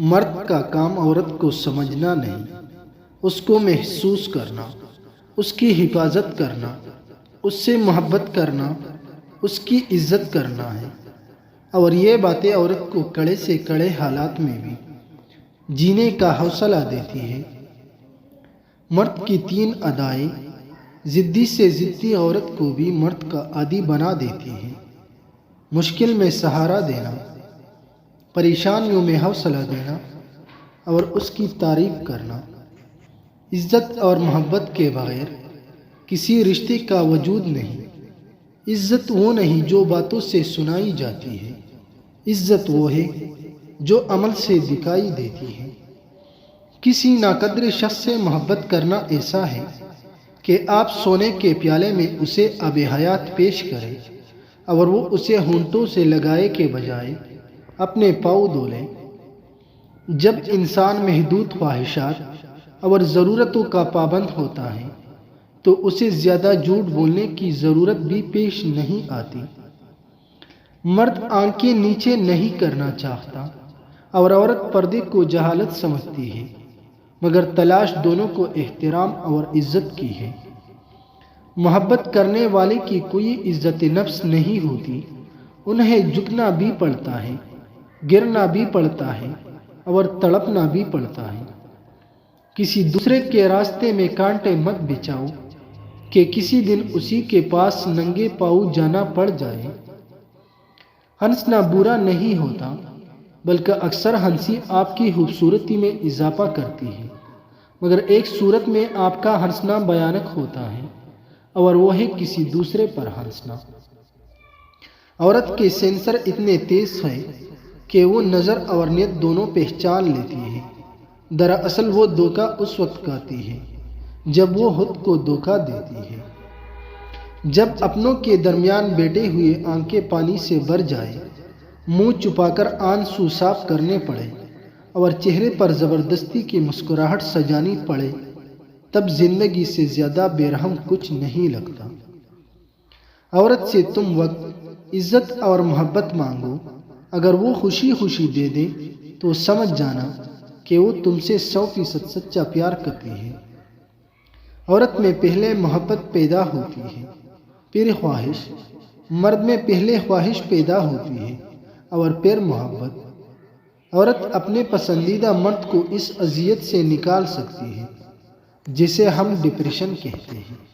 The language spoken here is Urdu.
مرد کا کام عورت کو سمجھنا نہیں، اس کو محسوس کرنا، اس کی حفاظت کرنا، اس سے محبت کرنا، اس کی عزت کرنا ہے، اور یہ باتیں عورت کو کڑے سے کڑے حالات میں بھی جینے کا حوصلہ دیتی ہے۔ مرد کی 3 ادائیں ضدی سے ضدی عورت کو بھی مرد کا عادی بنا دیتی ہیں۔ مشکل میں سہارا دینا، پریشانیوں میں حوصلہ دینا اور اس کی تعریف کرنا۔ عزت اور محبت کے بغیر کسی رشتے کا وجود نہیں۔ عزت وہ نہیں جو باتوں سے سنائی جاتی ہے، عزت وہ ہے جو عمل سے دکھائی دیتی ہے۔ کسی ناقدر شخص سے محبت کرنا ایسا ہے کہ آپ سونے کے پیالے میں اسے آب حیات پیش کریں اور وہ اسے ہونٹوں سے لگائے کے بجائے اپنے پاؤں دھولے۔ جب انسان محدود خواہشات اور ضرورتوں کا پابند ہوتا ہے تو اسے زیادہ جھوٹ بولنے کی ضرورت بھی پیش نہیں آتی۔ مرد آنکھیں نیچے نہیں کرنا چاہتا اور عورت پردے کو جہالت سمجھتی ہے، مگر تلاش دونوں کو احترام اور عزت کی ہے۔ محبت کرنے والے کی کوئی عزت نفس نہیں ہوتی، انہیں جھکنا بھی پڑتا ہے، گرنا بھی پڑتا ہے اور تڑپنا بھی پڑتا ہے۔ کسی دوسرے کے راستے میں کانٹے مت بچھاؤ کہ کسی دن اسی کے پاس ننگے پاؤں جانا پڑ جائے۔ ہنسنا برا نہیں ہوتا، بلکہ اکثر ہنسی آپ کی خوبصورتی میں اضافہ کرتی ہے، مگر ایک صورت میں آپ کا ہنسنا بھیانک ہوتا ہے، اور وہ ہے کسی دوسرے پر ہنسنا۔ عورت کے سینسر اتنے تیز ہیں کہ وہ نظر اور نیت دونوں پہچان لیتی ہے۔ دراصل وہ دھوکہ اس وقت کھاتی ہے جب وہ خود کو دھوکہ دیتی ہے۔ جب اپنوں کے درمیان بیٹھے ہوئے آنکھیں پانی سے بھر جائے، منہ چھپا کر آنسو صاف کرنے پڑے اور چہرے پر زبردستی کی مسکراہٹ سجانی پڑے، تب زندگی سے زیادہ بے رحم کچھ نہیں لگتا۔ عورت سے تم وقت، عزت اور محبت مانگو، اگر وہ خوشی خوشی دے دے تو سمجھ جانا کہ وہ تم سے 100% سچا پیار کرتی ہے۔ عورت میں پہلے محبت پیدا ہوتی ہے، پھر خواہش۔ مرد میں پہلے خواہش پیدا ہوتی ہے اور پھر محبت۔ عورت اپنے پسندیدہ مرد کو اس اذیت سے نکال سکتی ہے جسے ہم ڈپریشن کہتے ہیں۔